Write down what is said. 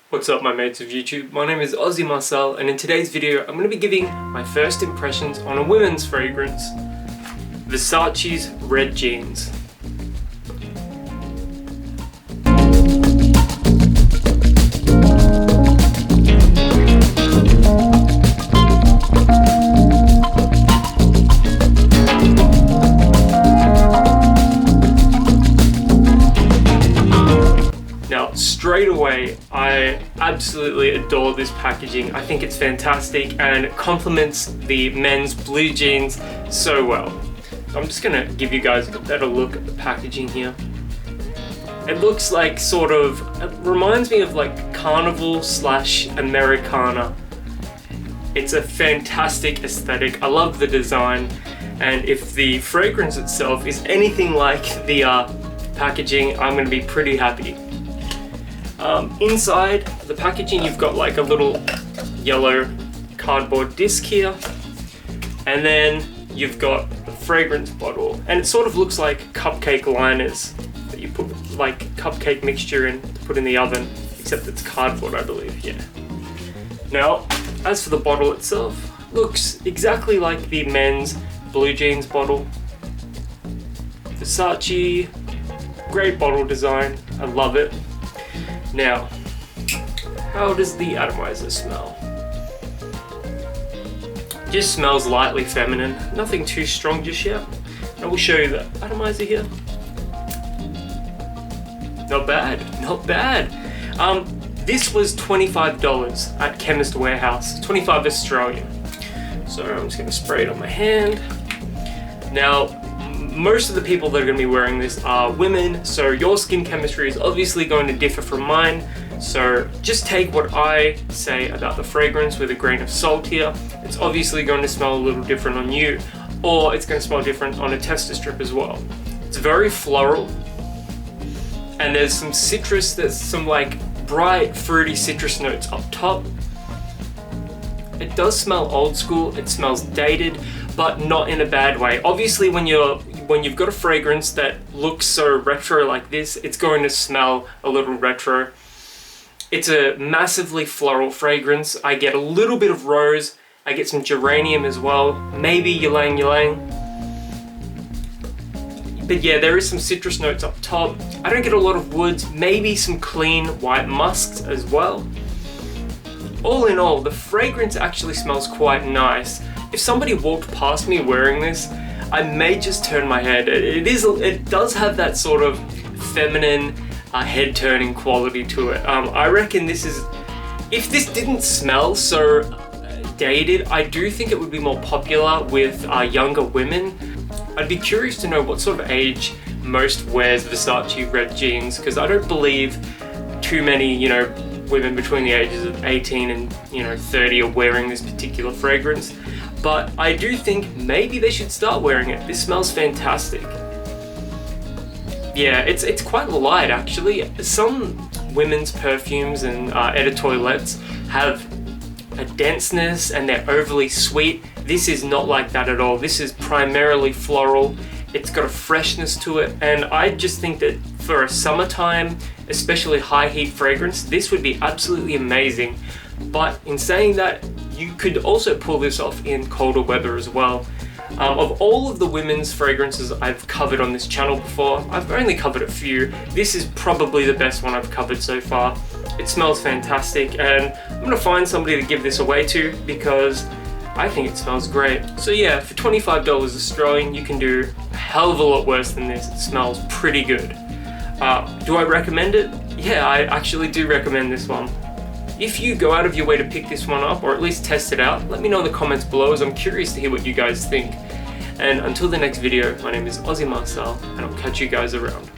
What's up my mates of YouTube, my name is Aussie Marcel, and in today's video I'm going to be giving my first impressions on a women's fragrance, Versace's Red Jeans. Now, straight away, I absolutely adore this packaging. I think it's fantastic and it complements the men's blue jeans so well. So I'm just gonna give you guys a better look at the packaging here. It looks like it reminds me of like Carnival / Americana. It's a fantastic aesthetic. I love the design, and if the fragrance itself is anything like the packaging, I'm gonna be pretty happy. Inside the packaging you've got like a little yellow cardboard disc here, and then you've got the fragrance bottle, and it sort of looks like cupcake liners that you put like cupcake mixture in to put in the oven, except it's cardboard, I believe. Yeah. Now, as for the bottle itself, looks exactly like the men's blue jeans bottle. Versace, great bottle design, I love it. Now, how does the atomizer smell? Just smells lightly feminine, nothing too strong just yet. I will show you the atomizer here. Not bad, not bad. This was $25 at Chemist Warehouse, 25 Australian. So I'm just gonna spray it on my hand. Now, most of the people that are going to be wearing this are women, so your skin chemistry is obviously going to differ from mine. So just take what I say about the fragrance with a grain of salt here. It's obviously going to smell a little different on you, or it's going to smell different on a tester strip as well. It's very floral, and there's some citrus, there's some like bright fruity citrus notes up top. It does smell old school, it smells dated, but not in a bad way. Obviously when you've got a fragrance that looks so retro like this, it's going to smell a little retro. It's a massively floral fragrance. I get a little bit of rose, I get some geranium as well, maybe ylang ylang. But yeah, there is some citrus notes up top. I don't get a lot of woods, maybe some clean white musks as well. All in all, the fragrance actually smells quite nice. If somebody walked past me wearing this, I may just turn my head. It does have that sort of feminine head-turning quality to it. I reckon this is, if this didn't smell so dated, I do think it would be more popular with younger women. I'd be curious to know what sort of age most wears Versace Red Jeans, because I don't believe too many, women between the ages of 18 and 30 are wearing this particular fragrance. But I do think maybe they should start wearing it. This smells fantastic. Yeah, it's quite light actually. Some women's perfumes and eau de toilettes have a denseness and they're overly sweet. This is not like that at all. This is primarily floral. It's got a freshness to it, and I just think that for a summertime, especially high heat fragrance, this would be absolutely amazing. But in saying that, you could also pull this off in colder weather as well. Of all of the women's fragrances I've covered on this channel before, I've only covered a few. This is probably the best one I've covered so far. It smells fantastic, and I'm gonna find somebody to give this away to because I think it smells great. So yeah, for $25 Australian, you can do a hell of a lot worse than this. It smells pretty good. Do I recommend it? Yeah, I actually do recommend this one. If you go out of your way to pick this one up, or at least test it out, let me know in the comments below, as I'm curious to hear what you guys think. And until the next video, my name is Aussie Marcel, and I'll catch you guys around.